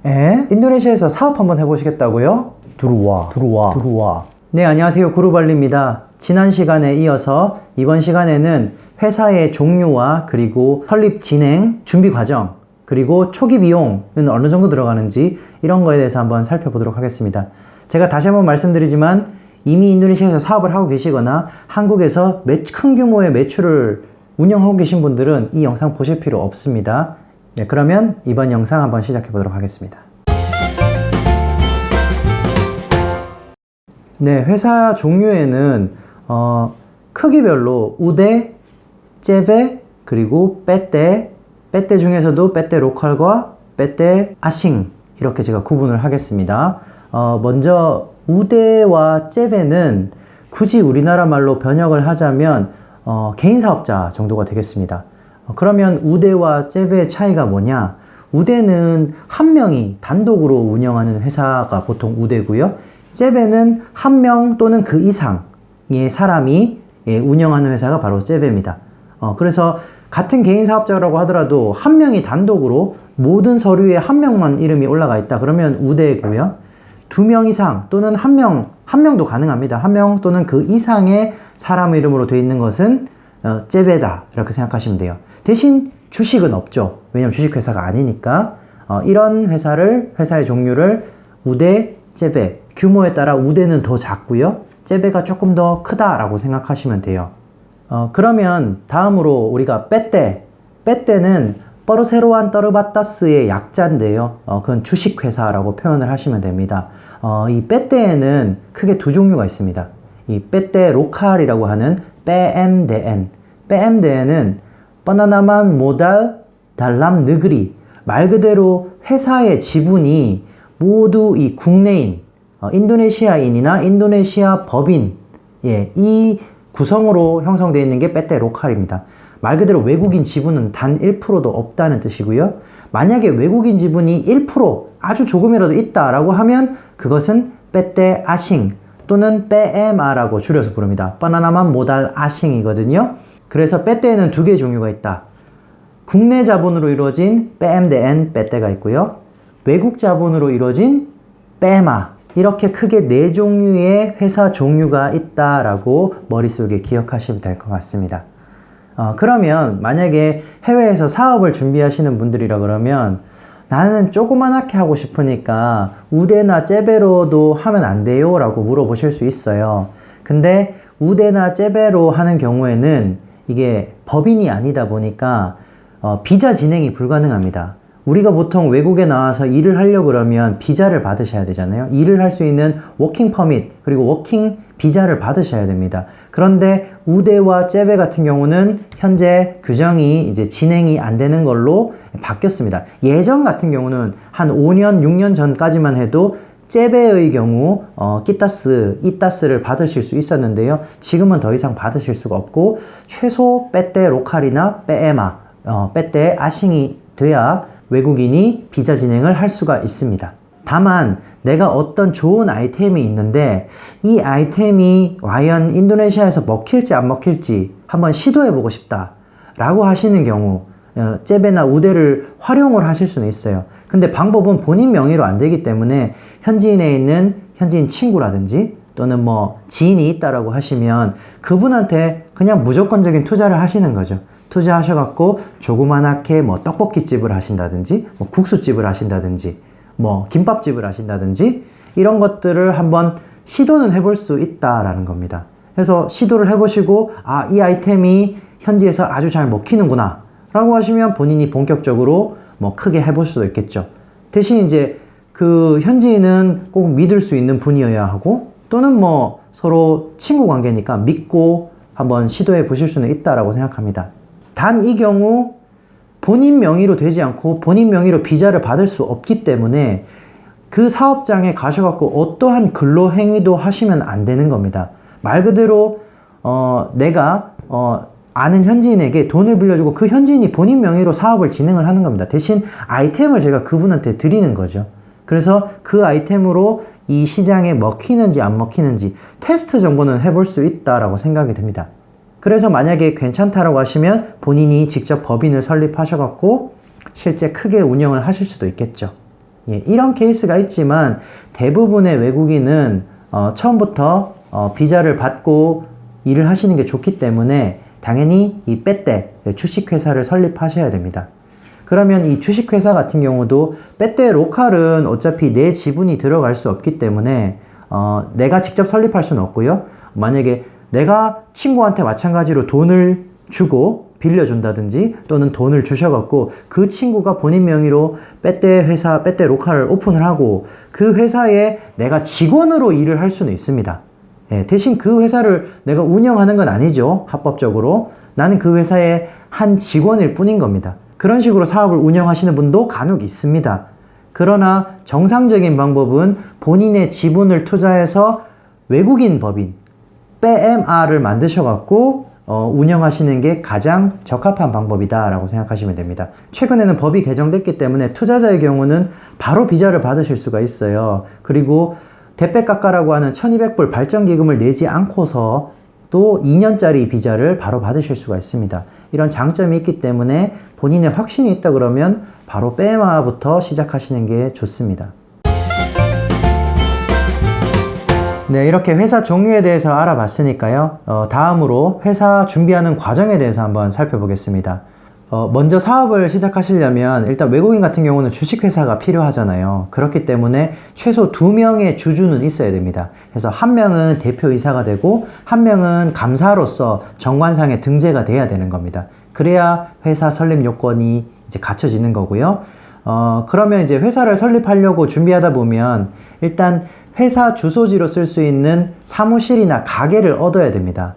인도네시아에서 사업 한번 해보시겠다고요? 들어와. 네, 안녕하세요. 구루발리입니다. 지난 시간에 이어서 이번 시간에는 회사의 종류와 그리고 설립 진행, 준비 과정, 그리고 초기 비용은 어느 정도 들어가는지 이런 거에 대해서 한번 살펴보도록 하겠습니다. 제가 다시 한번 말씀드리지만 이미 인도네시아에서 사업을 하고 계시거나 한국에서 큰 규모의 매출을 운영하고 계신 분들은 이 영상 보실 필요 없습니다. 네, 그러면 이번 영상 한번 시작해 보도록 하겠습니다. 네, 회사 종류에는 크기별로 우대, 제베, 그리고 빼떼 중에서도 빼떼 로컬과 빼떼 아싱 이렇게 제가 구분을 하겠습니다. 먼저 우대와 제베는 굳이 우리나라 말로 번역을 하자면 개인 사업자 정도가 되겠습니다. 그러면 우대와 제베의 차이가 뭐냐? 우대는 한 명이 단독으로 운영하는 회사가 보통 우대고요. 제베는 한 명 또는 그 이상의 사람이 운영하는 회사가 바로 제베입니다. 그래서 같은 개인 사업자라고 하더라도 한 명이 단독으로 모든 서류에 한 명만 이름이 올라가 있다. 그러면 우대고요. 두 명 이상 또는 한 명도 가능합니다. 한 명 또는 그 이상의 사람 이름으로 되어 있는 것은 제베다 이렇게 생각하시면 돼요. 대신 주식은 없죠. 왜냐면 주식회사가 아니니까. 이런 회사의 종류를 우대, 제베, 규모에 따라 우대는 더 작고요. 제베가 조금 더 크다라고 생각하시면 돼요. 그러면 다음으로 우리가 빼떼는 뻐르세로안 떠르바타스의 약자인데요. 그건 주식회사라고 표현을 하시면 됩니다. 이 빼떼에는 크게 두 종류가 있습니다. 이 빼떼 로컬이라고 하는 PMDN은 바나나만 모달 달람 느그리, 말 그대로 회사의 지분이 모두 이 국내인 인도네시아인이나 인도네시아 법인 이 구성으로 형성되어 있는 게 빼떼 로컬입니다. 말 그대로 외국인 지분은 단 1%도 없다는 뜻이고요. 만약에 외국인 지분이 1% 아주 조금이라도 있다라고 하면 그것은 빼떼 아싱 또는 빼에마라고 줄여서 부릅니다. 바나나만 모달 아싱이거든요. 그래서 빼떼에는 두 개의 종류가 있다. 국내 자본으로 이루어진 PMDN 빼떼가 있고요. 외국 자본으로 이루어진 빼마, 이렇게 크게 네 종류의 회사 종류가 있다라고 머릿속에 기억하시면 될 것 같습니다. 그러면 만약에 해외에서 사업을 준비하시는 분들이라 그러면 나는 조그만하게 하고 싶으니까 우대나 제베로도 하면 안 돼요? 라고 물어보실 수 있어요. 근데 우대나 제베로 하는 경우에는 이게 법인이 아니다 보니까 비자 진행이 불가능합니다. 우리가 보통 외국에 나와서 일을 하려고 그러면 비자를 받으셔야 되잖아요. 일을 할 수 있는 워킹 퍼밋 그리고 워킹 비자를 받으셔야 됩니다. 그런데 우대와 제베 같은 경우는 현재 규정이 이제 진행이 안 되는 걸로 바뀌었습니다. 예전 같은 경우는 한 5년, 6년 전까지만 해도 제베의 경우 이따스를 받으실 수 있었는데요. 지금은 더 이상 받으실 수가 없고 최소 빼떼 로컬이나 빼에마, 빼떼 아싱이 돼야 외국인이 비자 진행을 할 수가 있습니다. 다만 내가 어떤 좋은 아이템이 있는데 이 아이템이 과연 인도네시아에서 먹힐지 안 먹힐지 한번 시도해보고 싶다 라고 하시는 경우 제베나 우대를 활용을 하실 수는 있어요. 근데 방법은 본인 명의로 안 되기 때문에 현지인에 있는 현지인 친구라든지 또는 뭐 지인이 있다라고 하시면 그분한테 그냥 무조건적인 투자를 하시는 거죠. 투자하셔갖고 조그만하게 뭐 떡볶이집을 하신다든지 뭐 국수집을 하신다든지 뭐 김밥집을 하신다든지 이런 것들을 한번 시도는 해볼 수 있다라는 겁니다. 그래서 시도를 해보시고 이 아이템이 현지에서 아주 잘 먹히는구나 라고 하시면 본인이 본격적으로 뭐 크게 해볼 수도 있겠죠. 대신 이제 그 현지인은 꼭 믿을 수 있는 분이어야 하고 또는 뭐 서로 친구 관계니까 믿고 한번 시도해 보실 수는 있다라고 생각합니다. 단 이 경우 본인 명의로 되지 않고 본인 명의로 비자를 받을 수 없기 때문에 그 사업장에 가셔갖고 어떠한 근로행위도 하시면 안 되는 겁니다. 말 그대로 내가 아는 현지인에게 돈을 빌려주고 그 현지인이 본인 명의로 사업을 진행을 하는 겁니다. 대신 아이템을 제가 그분한테 드리는 거죠. 그래서 그 아이템으로 이 시장에 먹히는지 안 먹히는지 테스트 정도는 해볼 수 있다라고 생각이 됩니다. 그래서 만약에 괜찮다라고 하시면 본인이 직접 법인을 설립하셔갖고 실제 크게 운영을 하실 수도 있겠죠. 예, 이런 케이스가 있지만 대부분의 외국인은 처음부터 비자를 받고 일을 하시는 게 좋기 때문에 당연히 이 빼떼 주식회사를 설립하셔야 됩니다. 그러면 이 주식회사 같은 경우도 빼떼 로컬은 어차피 내 지분이 들어갈 수 없기 때문에 내가 직접 설립할 수는 없고요. 만약에 내가 친구한테 마찬가지로 돈을 주고 빌려준다든지 또는 돈을 주셔갖고 그 친구가 본인 명의로 빼떼 회사, 빼떼 로컬을 오픈을 하고 그 회사에 내가 직원으로 일을 할 수는 있습니다. 예, 대신 그 회사를 내가 운영하는 건 아니죠. 합법적으로. 나는 그 회사의 한 직원일 뿐인 겁니다. 그런 식으로 사업을 운영하시는 분도 간혹 있습니다. 그러나 정상적인 방법은 본인의 지분을 투자해서 외국인 법인, 빼MR을 만드셔갖고 운영하시는 게 가장 적합한 방법이다 라고 생각하시면 됩니다. 최근에는 법이 개정됐기 때문에 투자자의 경우는 바로 비자를 받으실 수가 있어요. 그리고 대백깎아라고 하는 1200불 발전기금을 내지 않고서 또 2년짜리 비자를 바로 받으실 수가 있습니다. 이런 장점이 있기 때문에 본인의 확신이 있다 그러면 바로 빼MR부터 시작하시는 게 좋습니다. 네, 이렇게 회사 종류에 대해서 알아봤으니까요. 다음으로 회사 준비하는 과정에 대해서 한번 살펴보겠습니다. 먼저 사업을 시작하시려면 일단 외국인 같은 경우는 주식회사가 필요하잖아요. 그렇기 때문에 최소 2명의 주주는 있어야 됩니다. 그래서 한 명은 대표이사가 되고 한 명은 감사로서 정관상에 등재가 돼야 되는 겁니다. 그래야 회사 설립 요건이 이제 갖춰지는 거고요. 그러면 이제 회사를 설립하려고 준비하다 보면 일단 회사 주소지로 쓸 수 있는 사무실이나 가게를 얻어야 됩니다.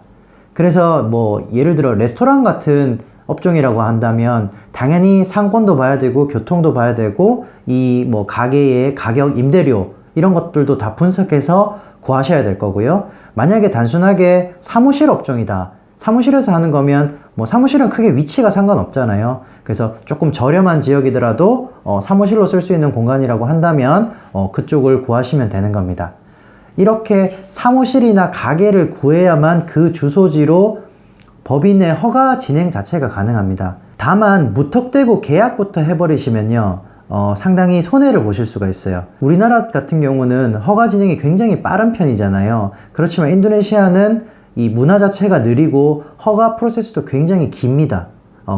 그래서 뭐 예를 들어 레스토랑 같은 업종이라고 한다면 당연히 상권도 봐야 되고 교통도 봐야 되고 이 뭐 가게의 가격, 임대료 이런 것들도 다 분석해서 구하셔야 될 거고요. 만약에 단순하게 사무실 업종이다. 사무실에서 하는 거면 뭐 사무실은 크게 위치가 상관없잖아요. 그래서 조금 저렴한 지역이더라도 사무실로 쓸 수 있는 공간이라고 한다면 그쪽을 구하시면 되는 겁니다. 이렇게 사무실이나 가게를 구해야만 그 주소지로 법인의 허가 진행 자체가 가능합니다. 다만 무턱대고 계약부터 해버리시면요 상당히 손해를 보실 수가 있어요. 우리나라 같은 경우는 허가 진행이 굉장히 빠른 편이잖아요. 그렇지만 인도네시아는 이 문화 자체가 느리고 허가 프로세스도 굉장히 깁니다.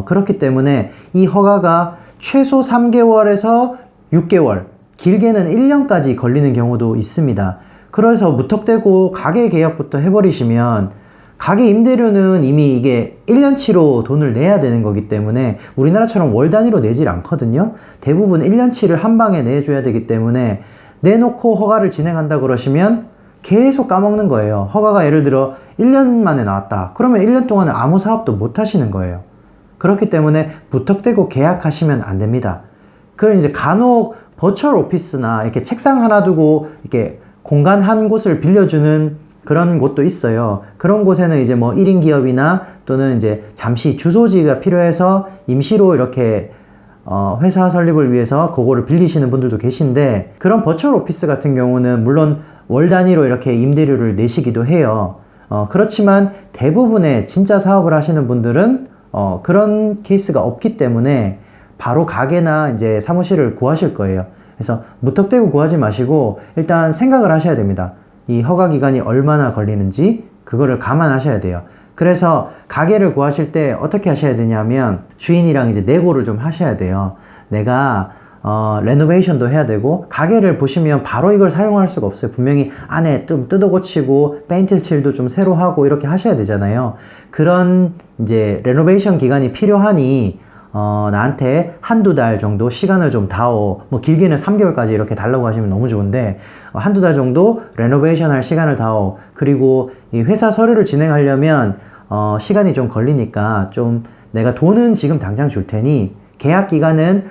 그렇기 때문에 이 허가가 최소 3개월에서 6개월, 길게는 1년까지 걸리는 경우도 있습니다. 그래서 무턱대고 가게 계약부터 해버리시면 가게 임대료는 이미 이게 1년치로 돈을 내야 되는 거기 때문에 우리나라처럼 월 단위로 내질 않거든요. 대부분 1년치를 한 방에 내줘야 되기 때문에 내놓고 허가를 진행한다 그러시면 계속 까먹는 거예요. 허가가 예를 들어 1년 만에 나왔다. 그러면 1년 동안은 아무 사업도 못 하시는 거예요. 그렇기 때문에 무턱대고 계약하시면 안 됩니다. 그럼 이제 간혹 버추얼 오피스나 이렇게 책상 하나 두고 이렇게 공간 한 곳을 빌려주는 그런 곳도 있어요. 그런 곳에는 이제 뭐 1인 기업이나 또는 이제 잠시 주소지가 필요해서 임시로 이렇게 회사 설립을 위해서 그거를 빌리시는 분들도 계신데 그런 버추얼 오피스 같은 경우는 물론 월 단위로 이렇게 임대료를 내시기도 해요. 그렇지만 대부분의 진짜 사업을 하시는 분들은 그런 케이스가 없기 때문에 바로 가게나 이제 사무실을 구하실 거예요. 그래서 무턱대고 구하지 마시고 일단 생각을 하셔야 됩니다. 이 허가 기간이 얼마나 걸리는지 그거를 감안하셔야 돼요. 그래서 가게를 구하실 때 어떻게 하셔야 되냐면 주인이랑 이제 내고를 좀 하셔야 돼요. 내가 레노베이션도 해야 되고 가게를 보시면 바로 이걸 사용할 수가 없어요. 분명히 안에 좀 뜯어 고치고 페인트 칠도 좀 새로 하고 이렇게 하셔야 되잖아요. 그런 이제 레노베이션 기간이 필요하니 나한테 한두 달 정도 시간을 좀 다오. 뭐 길게는 3개월까지 이렇게 달라고 하시면 너무 좋은데 한두 달 정도 레노베이션 할 시간을 다오. 그리고 이 회사 서류를 진행하려면 시간이 좀 걸리니까 좀 내가 돈은 지금 당장 줄 테니 계약 기간은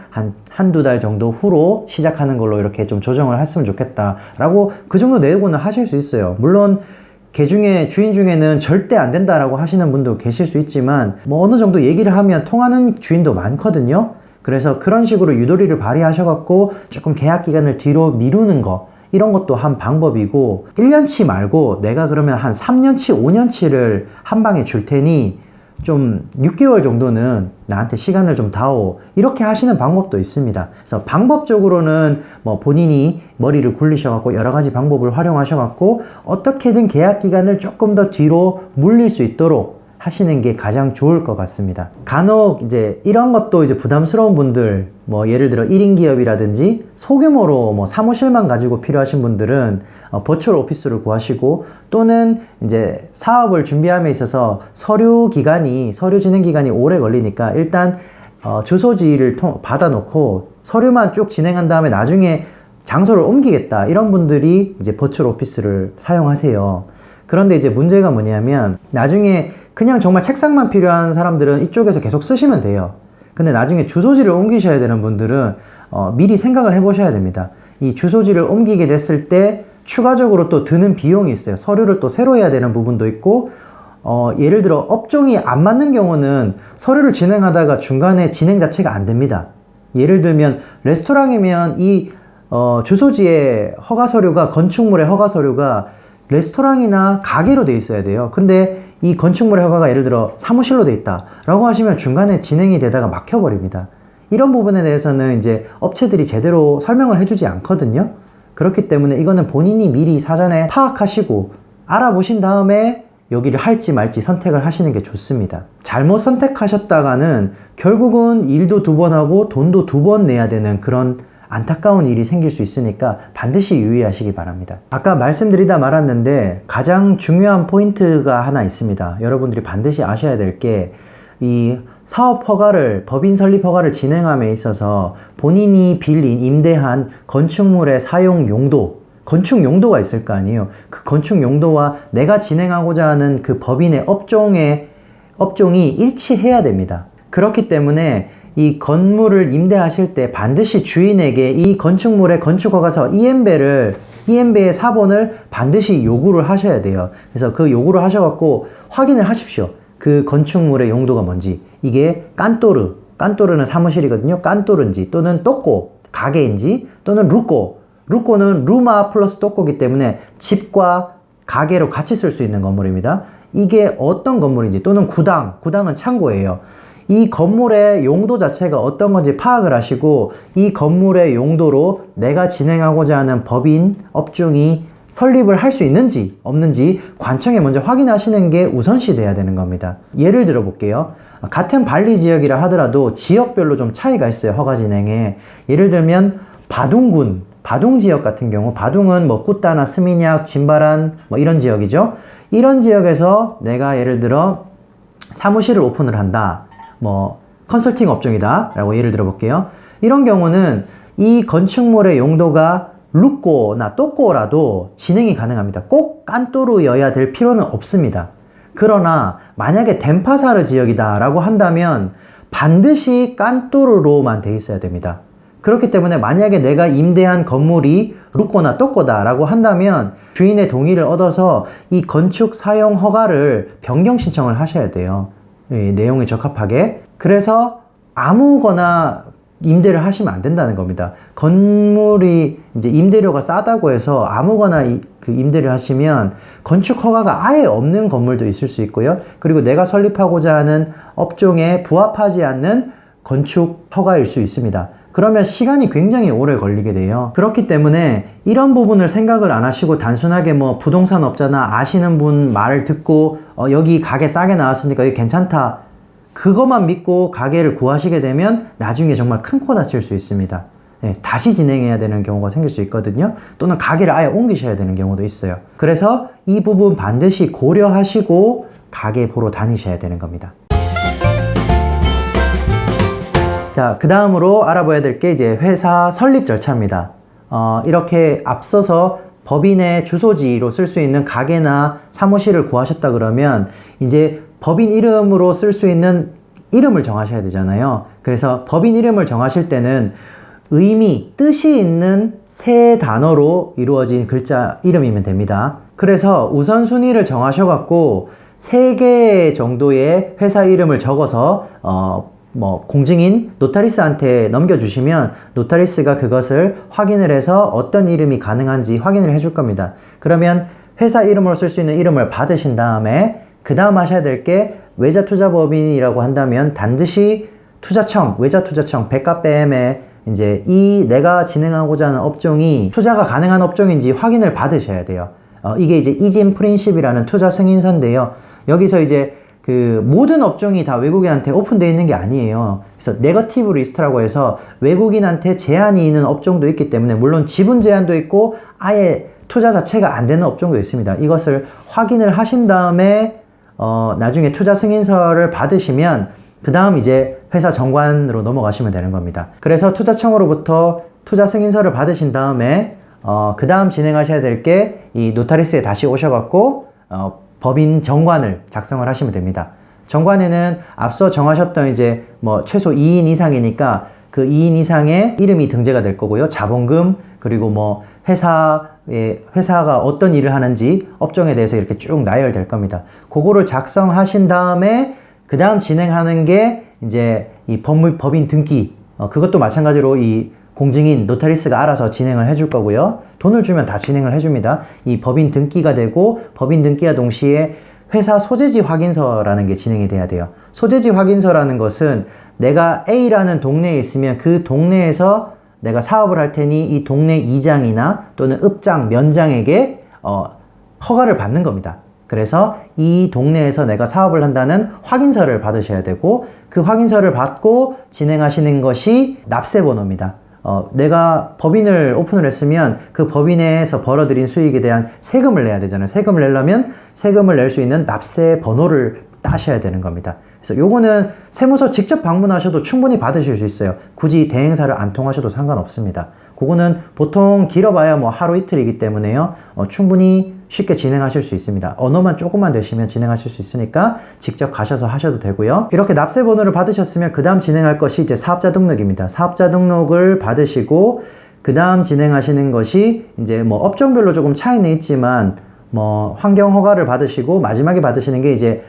한두 달 정도 후로 시작하는 걸로 이렇게 좀 조정을 했으면 좋겠다 라고 그 정도 내고는 하실 수 있어요. 물론 주인 중에는 절대 안 된다라고 하시는 분도 계실 수 있지만 뭐 어느 정도 얘기를 하면 통하는 주인도 많거든요. 그래서 그런 식으로 유도리를 발휘하셔갖고 조금 계약 기간을 뒤로 미루는 거 이런 것도 한 방법이고 1년치 말고 내가 그러면 한 3년치 5년치를 한 방에 줄 테니 좀 6개월 정도는 나한테 시간을 좀 다오, 이렇게 하시는 방법도 있습니다. 그래서 방법적으로는 뭐 본인이 머리를 굴리셔갖고 여러 가지 방법을 활용하셔갖고 어떻게든 계약 기간을 조금 더 뒤로 물릴 수 있도록 하시는 게 가장 좋을 것 같습니다. 간혹 이제 이런 것도 이제 부담스러운 분들, 뭐 예를 들어 1인 기업이라든지 소규모로 뭐 사무실만 가지고 필요하신 분들은 버추얼 오피스를 구하시고, 또는 이제 사업을 준비함에 있어서 서류 진행 기간이 오래 걸리니까 일단 주소지를 받아 놓고 서류만 쭉 진행한 다음에 나중에 장소를 옮기겠다, 이런 분들이 이제 버추얼 오피스를 사용하세요. 그런데 이제 문제가 뭐냐면, 나중에 그냥 정말 책상만 필요한 사람들은 이쪽에서 계속 쓰시면 돼요. 근데 나중에 주소지를 옮기셔야 되는 분들은 미리 생각을 해보셔야 됩니다. 이 주소지를 옮기게 됐을 때 추가적으로 또 드는 비용이 있어요. 서류를 또 새로 해야 되는 부분도 있고, 예를 들어 업종이 안 맞는 경우는 서류를 진행하다가 중간에 진행 자체가 안 됩니다. 예를 들면 레스토랑이면 이 주소지의 허가 서류가, 건축물의 허가 서류가 레스토랑이나 가게로 돼 있어야 돼요. 근데 이 건축물의 허가가 예를 들어 사무실로 돼 있다 라고 하시면 중간에 진행이 되다가 막혀버립니다. 이런 부분에 대해서는 이제 업체들이 제대로 설명을 해주지 않거든요. 그렇기 때문에 이거는 본인이 미리 사전에 파악하시고 알아보신 다음에 여기를 할지 말지 선택을 하시는 게 좋습니다. 잘못 선택하셨다가는 결국은 일도 2번 하고 돈도 2번 내야 되는 그런 안타까운 일이 생길 수 있으니까 반드시 유의하시기 바랍니다. 아까 말씀드리다 말았는데 가장 중요한 포인트가 하나 있습니다. 여러분들이 반드시 아셔야 될 게, 이 사업 허가를, 법인 설립 허가를 진행함에 있어서 본인이 빌린, 임대한 건축물의 사용 용도, 건축 용도가 있을 거 아니에요. 그 건축 용도와 내가 진행하고자 하는 그 법인의 업종이 일치해야 됩니다. 그렇기 때문에 이 건물을 임대하실 때 반드시 주인에게 이 건축물의 건축허가서 EMB의 사본을 반드시 요구를 하셔야 돼요. 그래서 그 요구를 하셔갖고 확인을 하십시오. 그 건축물의 용도가 뭔지. 이게 깐또르는 사무실이거든요. 깐또르인지, 또는 또꼬, 가게인지, 또는 루꼬는 루마 플러스 또꼬기 때문에 집과 가게로 같이 쓸 수 있는 건물입니다. 이게 어떤 건물인지, 또는 구당은 창고예요. 이 건물의 용도 자체가 어떤 건지 파악을 하시고, 이 건물의 용도로 내가 진행하고자 하는 법인 업종이 설립을 할 수 있는지 없는지 관청에 먼저 확인하시는 게 우선시 돼야 되는 겁니다. 예를 들어 볼게요. 같은 발리 지역이라 하더라도 지역별로 좀 차이가 있어요. 허가 진행에. 예를 들면 바둥 지역 같은 경우, 바둥은 뭐 꾸따나 스미냑, 진바란 뭐 이런 지역이죠. 이런 지역에서 내가 예를 들어 사무실을 오픈을 한다, 뭐 컨설팅 업종이다 라고 예를 들어 볼게요. 이런 경우는 이 건축물의 용도가 루꼬나 또꼬라도 진행이 가능합니다. 꼭 깐또르여야 될 필요는 없습니다. 그러나 만약에 덴파사르 지역이다 라고 한다면 반드시 깐또르로만 돼 있어야 됩니다. 그렇기 때문에 만약에 내가 임대한 건물이 루꼬나 또꼬다 라고 한다면 주인의 동의를 얻어서 이 건축 사용 허가를 변경 신청을 하셔야 돼요. 내용에 적합하게. 그래서 아무거나 임대를 하시면 안 된다는 겁니다. 건물이 이제 임대료가 싸다고 해서 아무거나 그 임대를 하시면 건축 허가가 아예 없는 건물도 있을 수 있고요. 그리고 내가 설립하고자 하는 업종에 부합하지 않는 건축 허가일 수 있습니다. 그러면 시간이 굉장히 오래 걸리게 돼요. 그렇기 때문에 이런 부분을 생각을 안 하시고 단순하게 뭐 부동산 업자나 아시는 분 말을 듣고 여기 가게 싸게 나왔으니까 여기 괜찮다, 그것만 믿고 가게를 구하시게 되면 나중에 정말 큰 코 다칠 수 있습니다. 네, 다시 진행해야 되는 경우가 생길 수 있거든요. 또는 가게를 아예 옮기셔야 되는 경우도 있어요. 그래서 이 부분 반드시 고려하시고 가게 보러 다니셔야 되는 겁니다. 자, 그 다음으로 알아봐야 될 게 이제 회사 설립 절차입니다. 이렇게 앞서서 법인의 주소지로 쓸 수 있는 가게나 사무실을 구하셨다 그러면 이제 법인 이름으로 쓸 수 있는 이름을 정하셔야 되잖아요. 그래서 법인 이름을 정하실 때는 뜻이 있는 세 단어로 이루어진 글자 이름이면 됩니다. 그래서 우선순위를 정하셔갖고 3개 정도의 회사 이름을 적어서 공증인 노타리스한테 넘겨주시면 노타리스가 그것을 확인을 해서 어떤 이름이 가능한지 확인을 해줄 겁니다. 그러면 회사 이름으로 쓸 수 있는 이름을 받으신 다음에 그 다음 하셔야 될 게 외자투자법인이라고 한다면 반드시 투자청, 외자투자청, 백과뱀에 이제 이 내가 진행하고자 하는 업종이 투자가 가능한 업종인지 확인을 받으셔야 돼요. 이게 이제 이진 프린십이라는 투자 승인서인데요. 여기서 이제 그 모든 업종이 다 외국인한테 오픈되어 있는 게 아니에요. 그래서 네거티브 리스트라고 해서 외국인한테 제한이 있는 업종도 있기 때문에, 물론 지분 제한도 있고 아예 투자 자체가 안 되는 업종도 있습니다. 이것을 확인을 하신 다음에 나중에 투자 승인서를 받으시면 그 다음 이제 회사 정관으로 넘어가시면 되는 겁니다. 그래서 투자청으로부터 투자 승인서를 받으신 다음에 그 다음 진행하셔야 될 게 이 노타리스에 다시 오셔갖고 법인 정관을 작성을 하시면 됩니다. 정관에는 앞서 정하셨던 이제 뭐 최소 2인 이상이니까 그 2인 이상의 이름이 등재가 될 거고요. 자본금, 그리고 뭐 회사가 어떤 일을 하는지 업종에 대해서 이렇게 쭉 나열될 겁니다. 그거를 작성하신 다음에 그 다음 진행하는 게 이제 이 법인 등기, 그것도 마찬가지로 이 공증인 노타리스가 알아서 진행을 해줄 거고요. 돈을 주면 다 진행을 해줍니다. 이 법인 등기가 되고, 법인 등기와 동시에 회사 소재지 확인서라는 게 진행이 돼야 돼요. 소재지 확인서라는 것은 내가 A라는 동네에 있으면 그 동네에서 내가 사업을 할 테니 이 동네 이장이나 또는 읍장, 면장에게 허가를 받는 겁니다. 그래서 이 동네에서 내가 사업을 한다는 확인서를 받으셔야 되고, 그 확인서를 받고 진행하시는 것이 납세번호입니다. 내가 법인을 오픈을 했으면 그 법인에서 벌어들인 수익에 대한 세금을 내야 되잖아요. 세금을 내려면 세금을 낼 수 있는 납세 번호를 따셔야 되는 겁니다. 그래서 요거는 세무서 직접 방문하셔도 충분히 받으실 수 있어요. 굳이 대행사를 안 통하셔도 상관없습니다. 그거는 보통 길어봐야 뭐 하루 이틀이기 때문에요. 충분히 쉽게 진행하실 수 있습니다. 언어만 조금만 되시면 진행하실 수 있으니까 직접 가셔서 하셔도 되고요. 이렇게 납세 번호를 받으셨으면 그 다음 진행할 것이 이제 사업자 등록입니다. 사업자 등록을 받으시고 그 다음 진행하시는 것이 이제 뭐 업종별로 조금 차이는 있지만 뭐 환경 허가를 받으시고 마지막에 받으시는 게 이제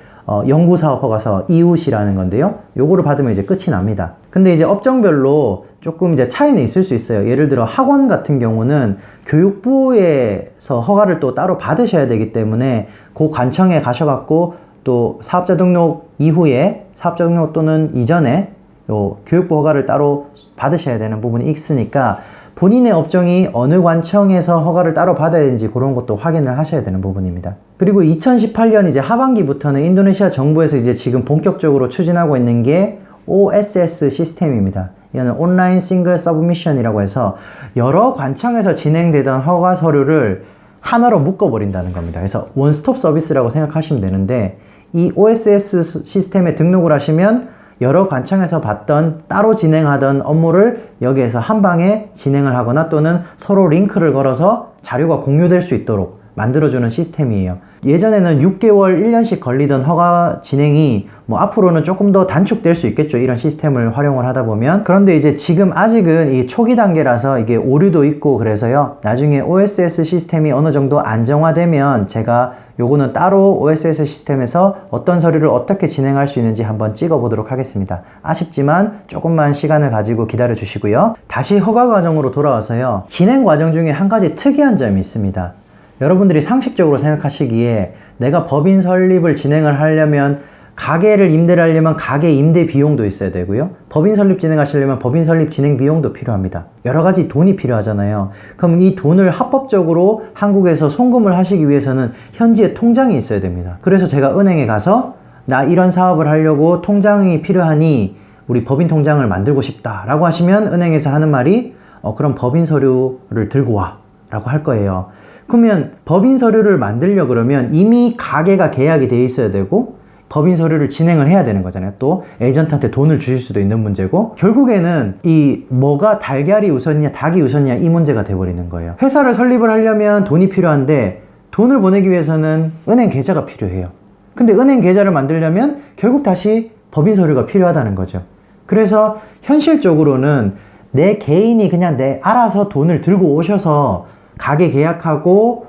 연구사업 허가서 이웃이라는 건데요. 요거를 받으면 이제 끝이 납니다. 근데 이제 업종별로 조금 이제 차이는 있을 수 있어요. 예를 들어 학원 같은 경우는 교육부에서 허가를 또 따로 받으셔야 되기 때문에 그 관청에 가셔갖고 또 사업자 등록 이후에, 사업자 등록 또는 이전에 요 교육부 허가를 따로 받으셔야 되는 부분이 있으니까 본인의 업종이 어느 관청에서 허가를 따로 받아야 되는지 그런 것도 확인을 하셔야 되는 부분입니다. 그리고 2018년 이제 하반기부터는 인도네시아 정부에서 이제 지금 본격적으로 추진하고 있는 게 OSS 시스템입니다. 이거는 온라인 싱글 서브미션이라고 해서 여러 관청에서 진행되던 허가 서류를 하나로 묶어버린다는 겁니다. 그래서 원스톱 서비스라고 생각하시면 되는데, 이 OSS 시스템에 등록을 하시면 여러 관청에서 받던 따로 진행하던 업무를 여기에서 한 방에 진행을 하거나 또는 서로 링크를 걸어서 자료가 공유될 수 있도록 만들어주는 시스템이에요. 예전에는 6개월, 1년씩 걸리던 허가 진행이 뭐 앞으로는 조금 더 단축될 수 있겠죠. 이런 시스템을 활용을 하다 보면. 그런데 이제 지금 아직은 이 초기 단계라서 이게 오류도 있고 그래서요. 나중에 OSS 시스템이 어느 정도 안정화되면 제가 요거는 따로 OSS 시스템에서 어떤 서류를 어떻게 진행할 수 있는지 한번 찍어 보도록 하겠습니다. 아쉽지만 조금만 시간을 가지고 기다려 주시고요. 다시 허가 과정으로 돌아와서요. 진행 과정 중에 한 가지 특이한 점이 있습니다. 여러분들이 상식적으로 생각하시기에 내가 법인 설립을 진행을 하려면, 가게를 임대를 하려면 가게 임대 비용도 있어야 되고요. 법인 설립 진행하시려면 법인 설립 진행 비용도 필요합니다. 여러 가지 돈이 필요하잖아요. 그럼 이 돈을 합법적으로 한국에서 송금을 하시기 위해서는 현지에 통장이 있어야 됩니다. 그래서 제가 은행에 가서 나 이런 사업을 하려고 통장이 필요하니 우리 법인 통장을 만들고 싶다 라고 하시면 은행에서 하는 말이 그럼 법인 서류를 들고 와 라고 할 거예요. 그러면 법인 서류를 만들려 그러면 이미 가게가 계약이 돼 있어야 되고 법인 서류를 진행을 해야 되는 거잖아요. 또 에이전트한테 돈을 주실 수도 있는 문제고, 결국에는 이 뭐가 달걀이 우선이냐 닭이 우선이냐 이 문제가 돼버리는 거예요. 회사를 설립을 하려면 돈이 필요한데 돈을 보내기 위해서는 은행 계좌가 필요해요. 근데 은행 계좌를 만들려면 결국 다시 법인 서류가 필요하다는 거죠. 그래서 현실적으로는 내 개인이 그냥 알아서 돈을 들고 오셔서 가게 계약하고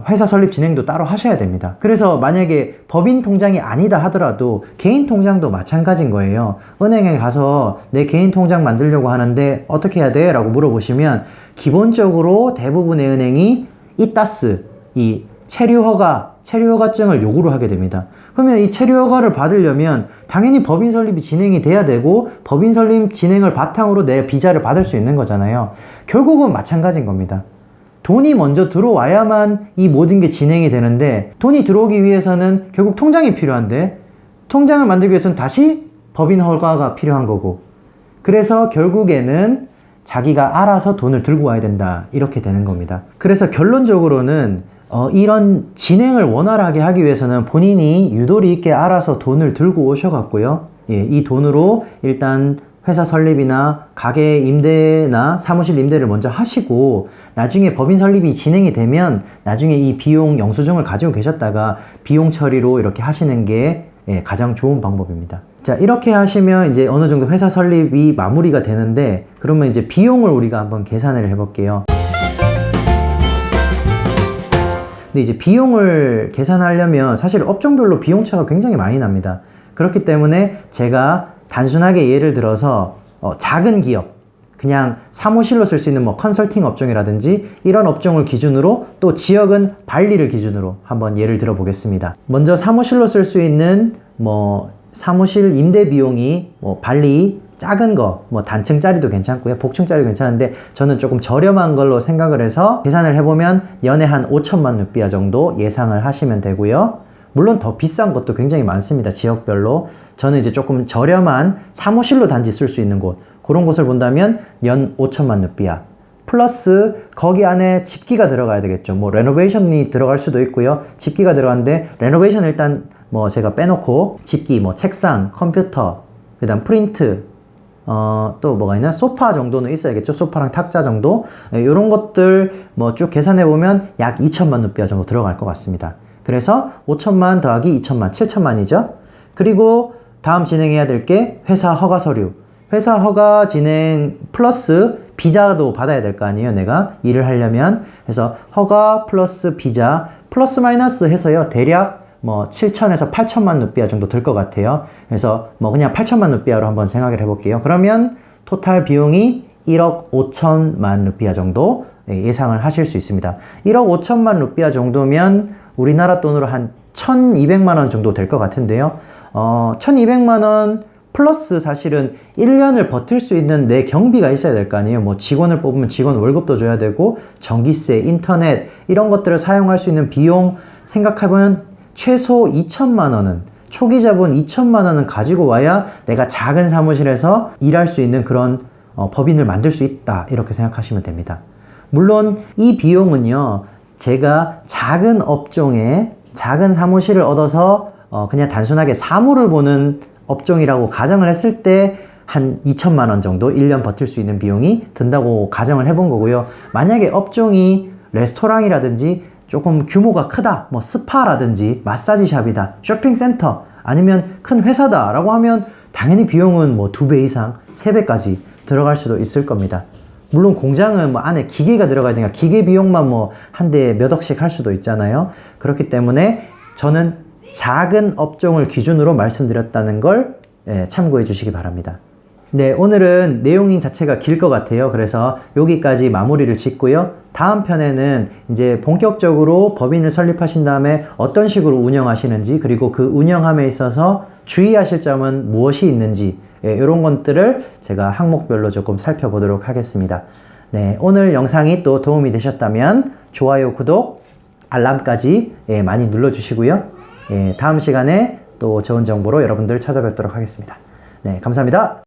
회사 설립 진행도 따로 하셔야 됩니다. 그래서 만약에 법인 통장이 아니다 하더라도 개인 통장도 마찬가지인 거예요. 은행에 가서 내 개인 통장 만들려고 하는데 어떻게 해야 돼? 라고 물어보시면 기본적으로 대부분의 은행이 이따스, 이 체류허가증을 요구를 하게 됩니다. 그러면 이 체류허가를 받으려면 당연히 법인 설립이 진행이 돼야 되고 법인 설립 진행을 바탕으로 내 비자를 받을 수 있는 거잖아요. 결국은 마찬가지인 겁니다. 돈이 먼저 들어와야만 이 모든 게 진행이 되는데 돈이 들어오기 위해서는 결국 통장이 필요한데 통장을 만들기 위해서는 다시 법인 허가가 필요한 거고 그래서 결국에는 자기가 알아서 돈을 들고 와야 된다 이렇게 되는 겁니다. 그래서 결론적으로는 이런 진행을 원활하게 하기 위해서는 본인이 유도리 있게 알아서 돈을 들고 오셔갖고요. 예, 이 돈으로 일단 회사 설립이나 가게 임대나 사무실 임대를 먼저 하시고 나중에 법인 설립이 진행이 되면 나중에 이 비용 영수증을 가지고 계셨다가 비용 처리로 이렇게 하시는 게 가장 좋은 방법입니다. 자, 이렇게 하시면 이제 어느 정도 회사 설립이 마무리가 되는데 그러면 이제 비용을 우리가 한번 계산을 해볼게요. 근데 이제 비용을 계산하려면 사실 업종별로 비용차가 굉장히 많이 납니다. 그렇기 때문에 제가 단순하게 예를 들어서 작은 기업, 그냥 사무실로 쓸 수 있는 뭐 컨설팅 업종이라든지 이런 업종을 기준으로 또 지역은 발리를 기준으로 한번 예를 들어 보겠습니다. 먼저 사무실로 쓸 수 있는 뭐 사무실 임대 비용이 뭐 발리 작은 거, 뭐 단층짜리도 괜찮고요. 복층짜리도 괜찮은데 저는 조금 저렴한 걸로 생각을 해서 계산을 해보면 연에 한 5천만 루피아 정도 예상을 하시면 되고요. 물론 더 비싼 것도 굉장히 많습니다. 지역별로. 저는 이제 조금 저렴한 사무실로 단지 쓸 수 있는 곳, 그런 곳을 본다면 연 5천만 루피아. 플러스 거기 안에 집기가 들어가야 되겠죠. 뭐 레노베이션이 들어갈 수도 있고요. 집기가 들어가는데 레노베이션 일단 뭐 제가 빼놓고 집기, 뭐 책상, 컴퓨터, 그 다음 프린트, 또 뭐가 있나? 소파 정도는 있어야겠죠. 소파랑 탁자 정도. 이런 것들 뭐 쭉 계산해 보면 약 2천만 루피아 정도 들어갈 것 같습니다. 그래서 5천만 더하기 2천만, 7천만이죠. 그리고 다음 진행해야 될 게 회사 허가 서류. 회사 허가 진행 플러스 비자도 받아야 될 거 아니에요. 내가 일을 하려면. 그래서 허가 플러스 비자 플러스 마이너스 해서요. 대략 뭐 7천에서 8천만 루피아 정도 들 것 같아요. 그래서 뭐 그냥 8천만 루피아로 한번 생각을 해볼게요. 그러면 토탈 비용이 1억 5천만 루피아 정도 예상을 하실 수 있습니다. 1억 5천만 루피아 정도면 우리나라 돈으로 한 1200만 원 정도 될 것 같은데요. 1200만 원 플러스 사실은 1년을 버틸 수 있는 내 경비가 있어야 될 거 아니에요. 뭐 직원을 뽑으면 직원 월급도 줘야 되고 전기세, 인터넷 이런 것들을 사용할 수 있는 비용 생각해보면 최소 2천만 원은 초기 자본 2천만 원은 가지고 와야 내가 작은 사무실에서 일할 수 있는 그런 법인을 만들 수 있다 이렇게 생각하시면 됩니다. 물론 이 비용은요 제가 작은 업종에 작은 사무실을 얻어서 그냥 단순하게 사무를 보는 업종이라고 가정을 했을 때 한 2천만 원 정도 1년 버틸 수 있는 비용이 든다고 가정을 해본 거고요. 만약에 업종이 레스토랑이라든지 조금 규모가 크다, 뭐 스파라든지 마사지샵이다, 쇼핑센터 아니면 큰 회사다 라고 하면 당연히 비용은 뭐 2배 이상, 3배까지 들어갈 수도 있을 겁니다. 물론 공장은 뭐 안에 기계가 들어가야 되니까 기계 비용만 뭐 한 대에 몇 억씩 할 수도 있잖아요. 그렇기 때문에 저는 작은 업종을 기준으로 말씀드렸다는 걸 참고해 주시기 바랍니다. 네, 오늘은 내용인 자체가 길 것 같아요. 그래서 여기까지 마무리를 짓고요. 다음 편에는 이제 본격적으로 법인을 설립하신 다음에 어떤 식으로 운영하시는지 그리고 그 운영함에 있어서 주의하실 점은 무엇이 있는지 이런 것들을 제가 항목별로 조금 살펴보도록 하겠습니다. 네, 오늘 영상이 또 도움이 되셨다면 좋아요, 구독, 알람까지 많이 눌러주시고요. 다음 시간에 또 좋은 정보로 여러분들 찾아뵙도록 하겠습니다. 네, 감사합니다.